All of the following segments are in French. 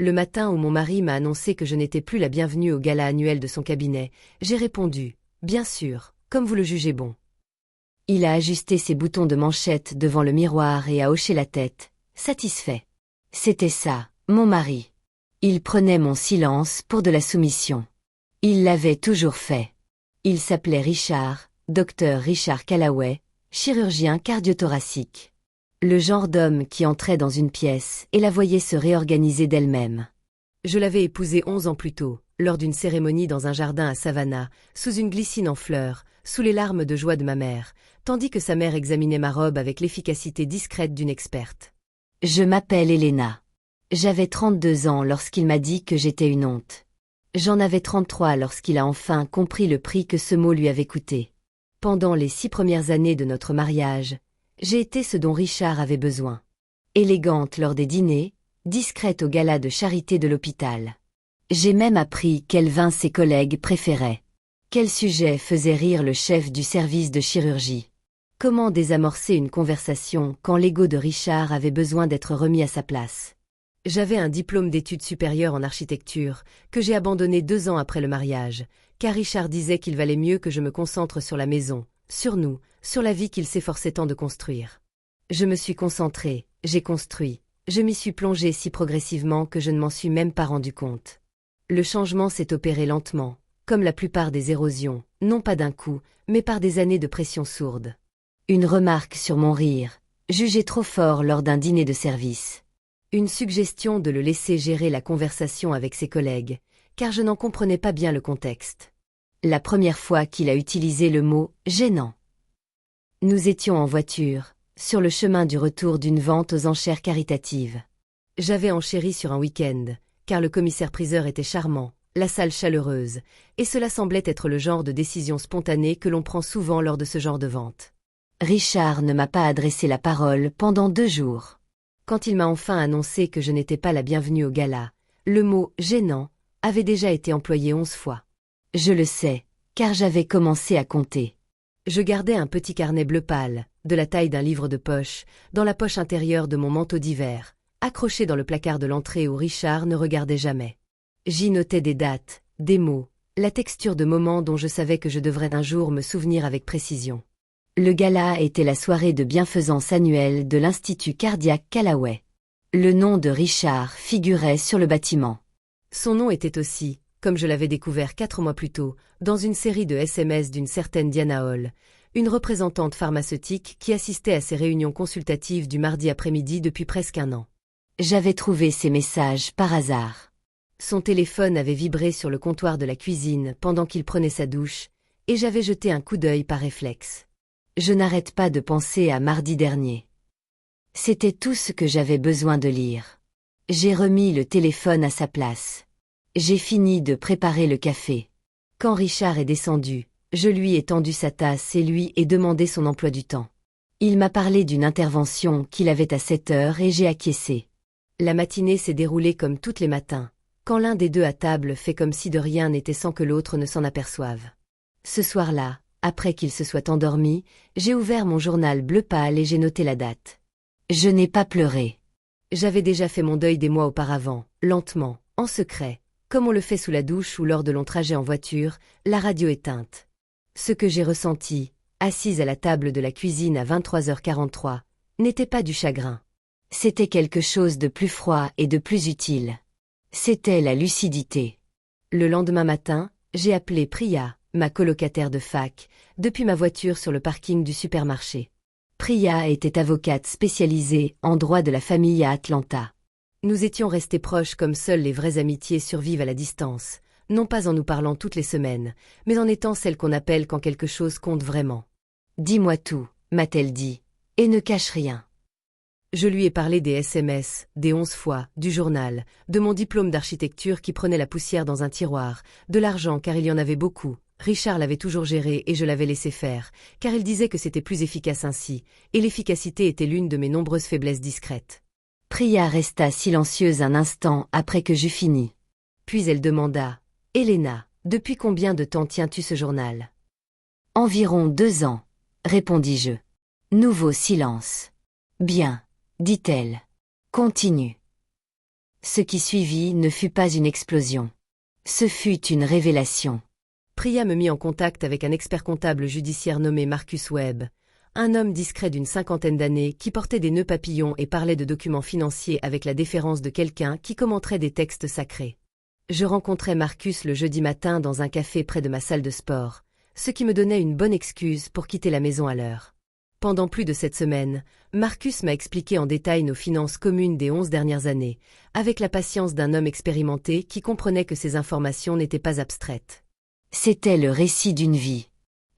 Le matin où mon mari m'a annoncé que je n'étais plus la bienvenue au gala annuel de son cabinet, j'ai répondu « Bien sûr, comme vous le jugez bon ». Il a ajusté ses boutons de manchette devant le miroir et a hoché la tête, satisfait. C'était ça, mon mari. Il prenait mon silence pour de la soumission. Il l'avait toujours fait. Il s'appelait Richard, docteur Richard Callaway, chirurgien cardiothoracique. Le genre d'homme qui entrait dans une pièce et la voyait se réorganiser d'elle-même. Je l'avais épousé 11 ans plus tôt, lors d'une cérémonie dans un jardin à Savannah, sous une glycine en fleurs, sous les larmes de joie de ma mère, tandis que sa mère examinait ma robe avec l'efficacité discrète d'une experte. Je m'appelle Elena. J'avais 32 ans lorsqu'il m'a dit que j'étais une honte. J'en avais 33 lorsqu'il a enfin compris le prix que ce mot lui avait coûté. Pendant les 6 premières années de notre mariage, j'ai été ce dont Richard avait besoin. Élégante lors des dîners, discrète au gala de charité de l'hôpital. J'ai même appris quel vin ses collègues préféraient. Quel sujet faisait rire le chef du service de chirurgie. Comment désamorcer une conversation quand l'ego de Richard avait besoin d'être remis à sa place. J'avais un diplôme d'études supérieures en architecture, que j'ai abandonné 2 ans après le mariage, car Richard disait qu'il valait mieux que je me concentre sur la maison, sur nous, sur la vie qu'il s'efforçait tant de construire. Je me suis concentrée, j'ai construit, je m'y suis plongée si progressivement que je ne m'en suis même pas rendu compte. Le changement s'est opéré lentement, comme la plupart des érosions, non pas d'un coup, mais par des années de pression sourde. Une remarque sur mon rire, jugé trop fort lors d'un dîner de service. Une suggestion de le laisser gérer la conversation avec ses collègues, car je n'en comprenais pas bien le contexte. La première fois qu'il a utilisé le mot « gênant ». Nous étions en voiture, sur le chemin du retour d'une vente aux enchères caritatives. J'avais enchéri sur un week-end, car le commissaire-priseur était charmant, la salle chaleureuse, et cela semblait être le genre de décision spontanée que l'on prend souvent lors de ce genre de vente. Richard ne m'a pas adressé la parole pendant 2 jours. Quand il m'a enfin annoncé que je n'étais pas la bienvenue au gala, le mot « gênant » avait déjà été employé 11 fois. Je le sais, car j'avais commencé à compter. Je gardais un petit carnet bleu pâle, de la taille d'un livre de poche, dans la poche intérieure de mon manteau d'hiver, accroché dans le placard de l'entrée où Richard ne regardait jamais. J'y notais des dates, des mots, la texture de moments dont je savais que je devrais un jour me souvenir avec précision. Le gala était la soirée de bienfaisance annuelle de l'Institut cardiaque Callaway. Le nom de Richard figurait sur le bâtiment. Son nom était aussi, comme je l'avais découvert 4 mois plus tôt, dans une série de SMS d'une certaine Diana Hall, une représentante pharmaceutique qui assistait à ses réunions consultatives du mardi après-midi depuis presque 1 an. J'avais trouvé ces messages par hasard. Son téléphone avait vibré sur le comptoir de la cuisine pendant qu'il prenait sa douche, et j'avais jeté un coup d'œil par réflexe. Je n'arrête pas de penser à mardi dernier. C'était tout ce que j'avais besoin de lire. J'ai remis le téléphone à sa place. J'ai fini de préparer le café. Quand Richard est descendu, je lui ai tendu sa tasse et lui ai demandé son emploi du temps. Il m'a parlé d'une intervention qu'il avait à 7 heures et j'ai acquiescé. La matinée s'est déroulée comme tous les matins, quand l'un des deux à table fait comme si de rien n'était sans que l'autre ne s'en aperçoive. Ce soir-là, après qu'il se soit endormi, j'ai ouvert mon journal bleu pâle et j'ai noté la date. Je n'ai pas pleuré. J'avais déjà fait mon deuil des mois auparavant, lentement, en secret, comme on le fait sous la douche ou lors de longs trajets en voiture, la radio éteinte. Ce que j'ai ressenti, assise à la table de la cuisine à 23h43, n'était pas du chagrin. C'était quelque chose de plus froid et de plus utile. C'était la lucidité. Le lendemain matin, j'ai appelé Priya, ma colocataire de fac, depuis ma voiture sur le parking du supermarché. Priya était avocate spécialisée en droit de la famille à Atlanta. Nous étions restés proches comme seules les vraies amitiés survivent à la distance, non pas en nous parlant toutes les semaines, mais en étant celles qu'on appelle quand quelque chose compte vraiment. « Dis-moi tout », m'a-t-elle dit, « et ne cache rien. » Je lui ai parlé des SMS, des 11 fois, du journal, de mon diplôme d'architecture qui prenait la poussière dans un tiroir, de l'argent car il y en avait beaucoup. Richard l'avait toujours géré et je l'avais laissé faire, car il disait que c'était plus efficace ainsi, et l'efficacité était l'une de mes nombreuses faiblesses discrètes. Priya resta silencieuse un instant après que j'eus fini. Puis elle demanda, « Elena, depuis combien de temps tiens-tu ce journal ?»« Environ 2 ans, répondis-je. Nouveau silence. Bien, dit-elle. Continue. Ce qui suivit ne fut pas une explosion. Ce fut une révélation. Priya me mit en contact avec un expert comptable judiciaire nommé Marcus Webb, un homme discret d'une 50aine d'années qui portait des nœuds papillons et parlait de documents financiers avec la déférence de quelqu'un qui commenterait des textes sacrés. Je rencontrai Marcus le jeudi matin dans un café près de ma salle de sport, ce qui me donnait une bonne excuse pour quitter la maison à l'heure. Pendant plus de 7 semaines, Marcus m'a expliqué en détail nos finances communes des 11 dernières années, avec la patience d'un homme expérimenté qui comprenait que ces informations n'étaient pas abstraites. C'était le récit d'une vie.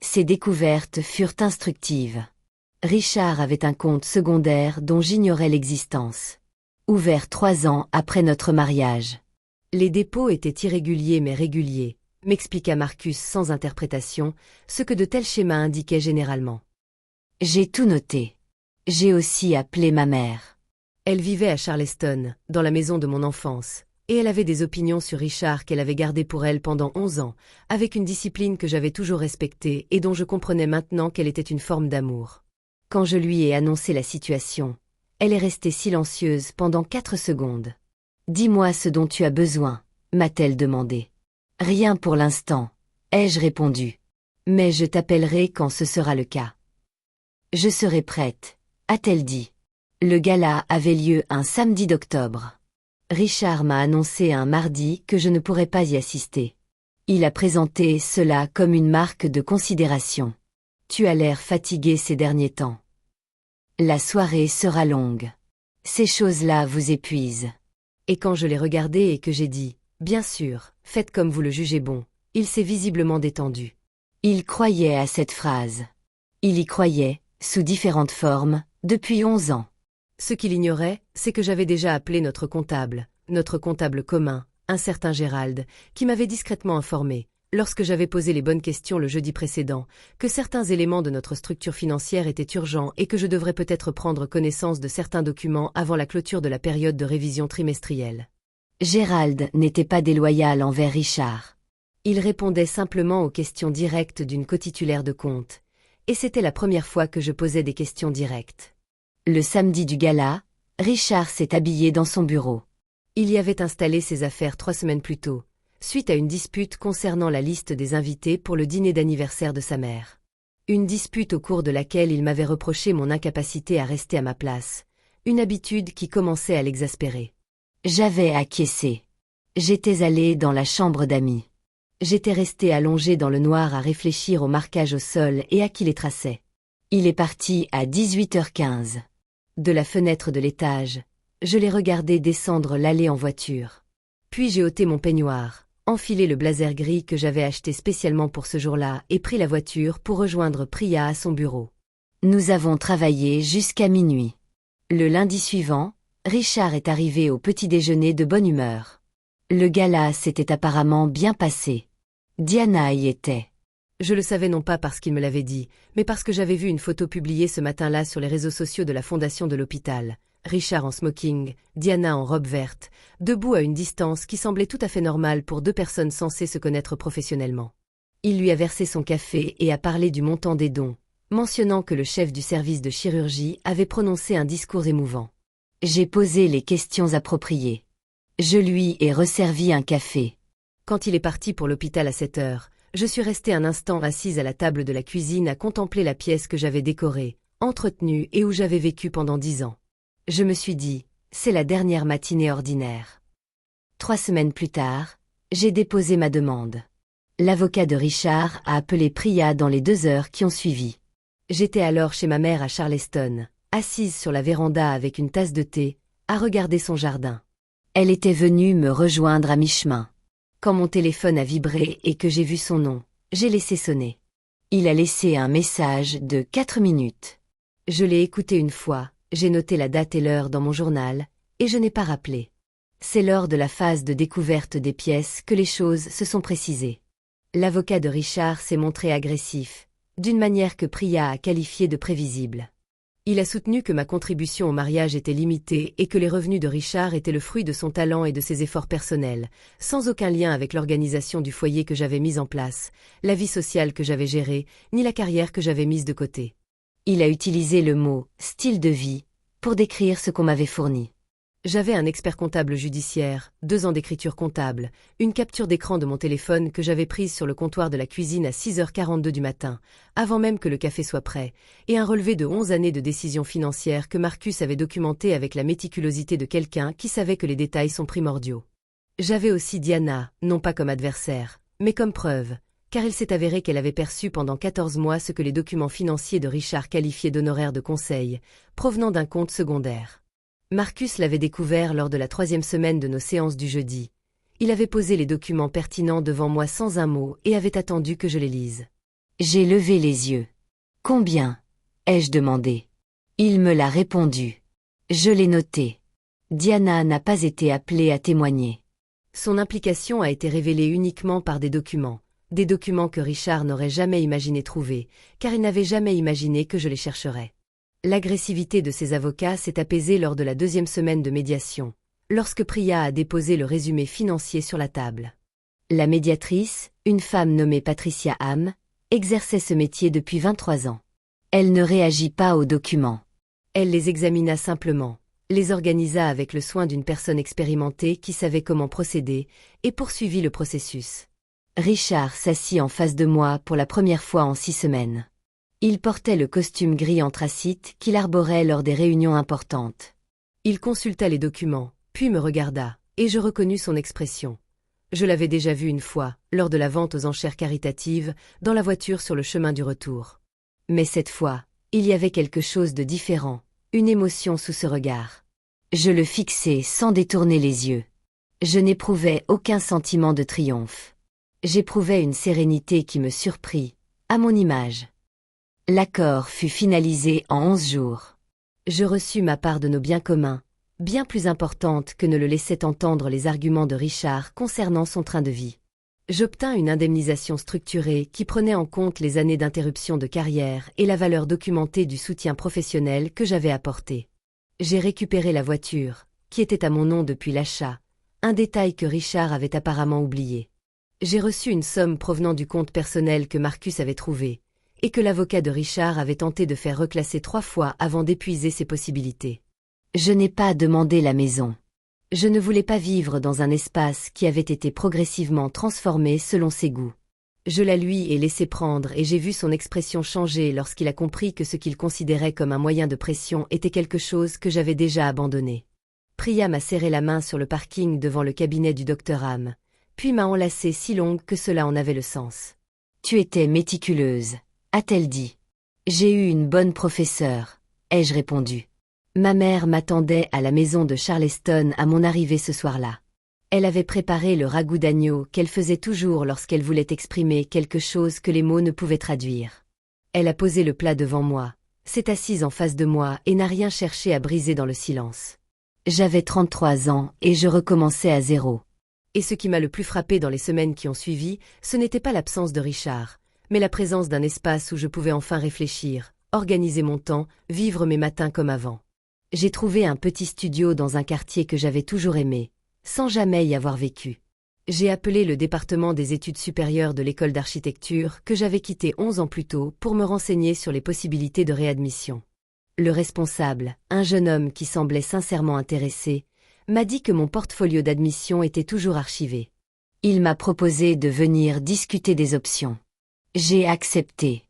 Ces découvertes furent instructives. Richard avait un compte secondaire dont j'ignorais l'existence. Ouvert 3 ans après notre mariage. Les dépôts étaient irréguliers mais réguliers, m'expliqua Marcus sans interprétation, ce que de tels schémas indiquaient généralement. J'ai tout noté. J'ai aussi appelé ma mère. Elle vivait à Charleston, dans la maison de mon enfance, et elle avait des opinions sur Richard qu'elle avait gardées pour elle pendant 11 ans, avec une discipline que j'avais toujours respectée et dont je comprenais maintenant qu'elle était une forme d'amour. Quand je lui ai annoncé la situation, elle est restée silencieuse pendant 4 secondes. « Dis-moi ce dont tu as besoin », m'a-t-elle demandé. « Rien pour l'instant », ai-je répondu. « Mais je t'appellerai quand ce sera le cas. » « Je serai prête », a-t-elle dit. Le gala avait lieu un samedi d'octobre. Richard m'a annoncé un mardi que je ne pourrais pas y assister. Il a présenté cela comme une marque de considération. « Tu as l'air fatigué ces derniers temps. La soirée sera longue. Ces choses-là vous épuisent. » Et quand je l'ai regardé et que j'ai dit « Bien sûr, faites comme vous le jugez bon », il s'est visiblement détendu. Il croyait à cette phrase. Il y croyait, sous différentes formes, depuis 11 ans. Ce qu'il ignorait, c'est que j'avais déjà appelé notre comptable commun, un certain Gérald, qui m'avait discrètement informé, lorsque j'avais posé les bonnes questions le jeudi précédent, que certains éléments de notre structure financière étaient urgents et que je devrais peut-être prendre connaissance de certains documents avant la clôture de la période de révision trimestrielle. Gérald n'était pas déloyal envers Richard. Il répondait simplement aux questions directes d'une cotitulaire de compte, et c'était la première fois que je posais des questions directes. Le samedi du gala, Richard s'est habillé dans son bureau. Il y avait installé ses affaires 3 semaines plus tôt, suite à une dispute concernant la liste des invités pour le dîner d'anniversaire de sa mère. Une dispute au cours de laquelle il m'avait reproché mon incapacité à rester à ma place, une habitude qui commençait à l'exaspérer. J'avais acquiescé. J'étais allé dans la chambre d'amis. J'étais resté allongé dans le noir à réfléchir au marquage au sol et à qui les traçait. Il est parti à 18h15. De la fenêtre de l'étage, je l'ai regardé descendre l'allée en voiture. Puis j'ai ôté mon peignoir, enfilé le blazer gris que j'avais acheté spécialement pour ce jour-là et pris la voiture pour rejoindre Priya à son bureau. Nous avons travaillé jusqu'à minuit. Le lundi suivant, Richard est arrivé au petit déjeuner de bonne humeur. Le gala s'était apparemment bien passé. Diana y était. Je le savais non pas parce qu'il me l'avait dit, mais parce que j'avais vu une photo publiée ce matin-là sur les réseaux sociaux de la fondation de l'hôpital. Richard en smoking, Diana en robe verte, debout à une distance qui semblait tout à fait normale pour 2 personnes censées se connaître professionnellement. Il lui a versé son café et a parlé du montant des dons, mentionnant que le chef du service de chirurgie avait prononcé un discours émouvant. J'ai posé les questions appropriées. Je lui ai resservi un café. Quand il est parti pour l'hôpital à 7 heures, je suis restée un instant assise à la table de la cuisine à contempler la pièce que j'avais décorée, entretenue et où j'avais vécu pendant 10 ans. Je me suis dit, c'est la dernière matinée ordinaire. 3 semaines plus tard, j'ai déposé ma demande. L'avocat de Richard a appelé Priya dans les 2 heures qui ont suivi. J'étais alors chez ma mère à Charleston, assise sur la véranda avec une tasse de thé, à regarder son jardin. Elle était venue me rejoindre à mi-chemin. Quand mon téléphone a vibré et que j'ai vu son nom, j'ai laissé sonner. Il a laissé un message de 4 minutes. Je l'ai écouté une fois, j'ai noté la date et l'heure dans mon journal, et je n'ai pas rappelé. C'est lors de la phase de découverte des pièces que les choses se sont précisées. L'avocat de Richard s'est montré agressif, d'une manière que Priya a qualifiée de prévisible. Il a soutenu que ma contribution au mariage était limitée et que les revenus de Richard étaient le fruit de son talent et de ses efforts personnels, sans aucun lien avec l'organisation du foyer que j'avais mise en place, la vie sociale que j'avais gérée, ni la carrière que j'avais mise de côté. Il a utilisé le mot « style de vie » pour décrire ce qu'on m'avait fourni. J'avais un expert comptable judiciaire, 2 ans d'écriture comptable, une capture d'écran de mon téléphone que j'avais prise sur le comptoir de la cuisine à 6h42 du matin, avant même que le café soit prêt, et un relevé de 11 années de décisions financières que Marcus avait documenté avec la méticulosité de quelqu'un qui savait que les détails sont primordiaux. J'avais aussi Diana, non pas comme adversaire, mais comme preuve, car il s'est avéré qu'elle avait perçu pendant 14 mois ce que les documents financiers de Richard qualifiaient d'honoraires de conseil, provenant d'un compte secondaire. Marcus l'avait découvert lors de la 3e semaine de nos séances du jeudi. Il avait posé les documents pertinents devant moi sans un mot et avait attendu que je les lise. J'ai levé les yeux. « Combien ?» ai-je demandé. Il me l'a répondu. Je l'ai noté. Diana n'a pas été appelée à témoigner. Son implication a été révélée uniquement par des documents que Richard n'aurait jamais imaginé trouver, car il n'avait jamais imaginé que je les chercherais. L'agressivité de ses avocats s'est apaisée lors de la 2e semaine de médiation, lorsque Priya a déposé le résumé financier sur la table. La médiatrice, une femme nommée Patricia Ham, exerçait ce métier depuis 23 ans. Elle ne réagit pas aux documents. Elle les examina simplement, les organisa avec le soin d'une personne expérimentée qui savait comment procéder, et poursuivit le processus. Richard s'assit en face de moi pour la première fois en 6 semaines. Il portait le costume gris anthracite qu'il arborait lors des réunions importantes. Il consulta les documents, puis me regarda, et je reconnus son expression. Je l'avais déjà vu une fois, lors de la vente aux enchères caritatives, dans la voiture sur le chemin du retour. Mais cette fois, il y avait quelque chose de différent, une émotion sous ce regard. Je le fixai sans détourner les yeux. Je n'éprouvais aucun sentiment de triomphe. J'éprouvais une sérénité qui me surprit, à mon image. L'accord fut finalisé en 11 jours. Je reçus ma part de nos biens communs, bien plus importante que ne le laissaient entendre les arguments de Richard concernant son train de vie. J'obtins une indemnisation structurée qui prenait en compte les années d'interruption de carrière et la valeur documentée du soutien professionnel que j'avais apporté. J'ai récupéré la voiture, qui était à mon nom depuis l'achat, un détail que Richard avait apparemment oublié. J'ai reçu une somme provenant du compte personnel que Marcus avait trouvé, et que l'avocat de Richard avait tenté de faire reclasser 3 fois avant d'épuiser ses possibilités. Je n'ai pas demandé la maison. Je ne voulais pas vivre dans un espace qui avait été progressivement transformé selon ses goûts. Je la lui ai laissé prendre et j'ai vu son expression changer lorsqu'il a compris que ce qu'il considérait comme un moyen de pression était quelque chose que j'avais déjà abandonné. Priya m'a serré la main sur le parking devant le cabinet du docteur Ham, puis m'a enlacée si longue que cela en avait le sens. « Tu étais méticuleuse », a-t-elle dit. « J'ai eu une bonne professeure », ai-je répondu. Ma mère m'attendait à la maison de Charleston à mon arrivée ce soir-là. Elle avait préparé le ragoût d'agneau qu'elle faisait toujours lorsqu'elle voulait exprimer quelque chose que les mots ne pouvaient traduire. Elle a posé le plat devant moi, s'est assise en face de moi et n'a rien cherché à briser dans le silence. J'avais 33 ans et je recommençais à zéro. Et ce qui m'a le plus frappé dans les semaines qui ont suivi, ce n'était pas l'absence de Richard, mais la présence d'un espace où je pouvais enfin réfléchir, organiser mon temps, vivre mes matins comme avant. J'ai trouvé un petit studio dans un quartier que j'avais toujours aimé, sans jamais y avoir vécu. J'ai appelé le département des études supérieures de l'école d'architecture que j'avais quitté 11 ans plus tôt pour me renseigner sur les possibilités de réadmission. Le responsable, un jeune homme qui semblait sincèrement intéressé, m'a dit que mon portfolio d'admission était toujours archivé. Il m'a proposé de venir discuter des options. J'ai accepté.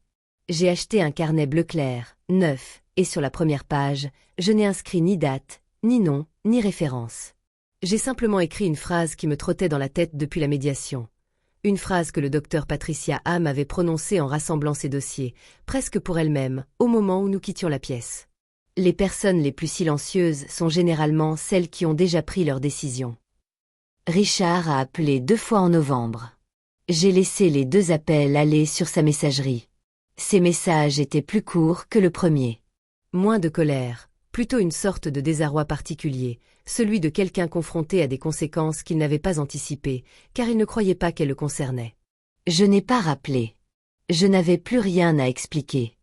J'ai acheté un carnet bleu clair, neuf, et sur la première page, je n'ai inscrit ni date, ni nom, ni référence. J'ai simplement écrit une phrase qui me trottait dans la tête depuis la médiation. Une phrase que le docteur Patricia Ham avait prononcée en rassemblant ses dossiers, presque pour elle-même, au moment où nous quittions la pièce. Les personnes les plus silencieuses sont généralement celles qui ont déjà pris leur décision. Richard a appelé 2 fois en novembre. J'ai laissé les 2 appels aller sur sa messagerie. Ces messages étaient plus courts que le premier. Moins de colère, plutôt une sorte de désarroi particulier, celui de quelqu'un confronté à des conséquences qu'il n'avait pas anticipées, car il ne croyait pas qu'elles le concernaient. Je n'ai pas rappelé. Je n'avais plus rien à expliquer.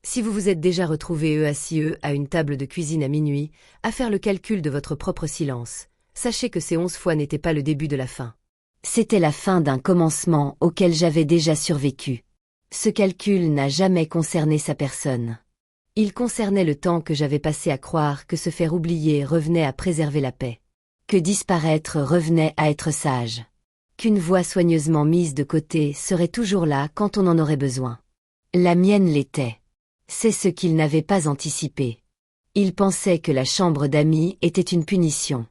Si vous vous êtes déjà retrouvé assis à une table de cuisine à minuit, à faire le calcul de votre propre silence, sachez que ces 11 fois n'étaient pas le début de la fin. C'était la fin d'un commencement auquel j'avais déjà survécu. Ce calcul n'a jamais concerné sa personne. Il concernait le temps que j'avais passé à croire que se faire oublier revenait à préserver la paix. Que disparaître revenait à être sage. Qu'une voix soigneusement mise de côté serait toujours là quand on en aurait besoin. La mienne l'était. C'est ce qu'il n'avait pas anticipé. Il pensait que la chambre d'amis était une punition.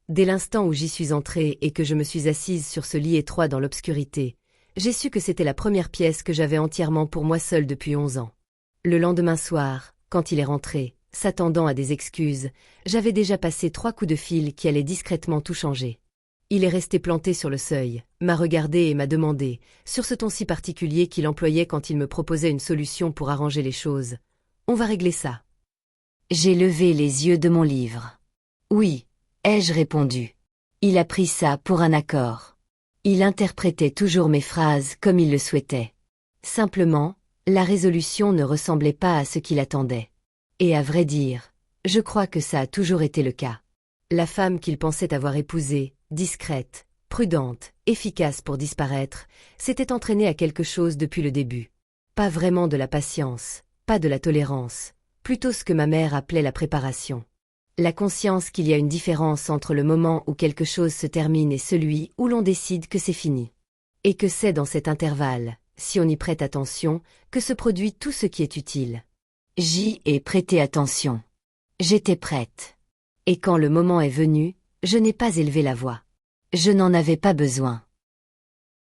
Dès l'instant où j'y suis entrée et que je me suis assise sur ce lit étroit dans l'obscurité, j'ai su que c'était la première pièce que j'avais entièrement pour moi seule depuis 11 ans. Le lendemain soir, quand il est rentré, s'attendant à des excuses, j'avais déjà passé 3 coups de fil qui allaient discrètement tout changer. Il est resté planté sur le seuil, m'a regardé et m'a demandé, sur ce ton si particulier qu'il employait quand il me proposait une solution pour arranger les choses. « On va régler ça. » J'ai levé les yeux de mon livre. « Oui, » ai-je répondu. Il a pris ça pour un accord. Il interprétait toujours mes phrases comme il le souhaitait. Simplement, la résolution ne ressemblait pas à ce qu'il attendait. Et à vrai dire, je crois que ça a toujours été le cas. La femme qu'il pensait avoir épousée, discrète, prudente, efficace pour disparaître, s'était entraînée à quelque chose depuis le début. Pas vraiment de la patience, pas de la tolérance, plutôt ce que ma mère appelait la préparation. La conscience qu'il y a une différence entre le moment où quelque chose se termine et celui où l'on décide que c'est fini. Et que c'est dans cet intervalle, si on y prête attention, que se produit tout ce qui est utile. J'y ai prêté attention. J'étais prête. Et quand le moment est venu, je n'ai pas élevé la voix. Je n'en avais pas besoin.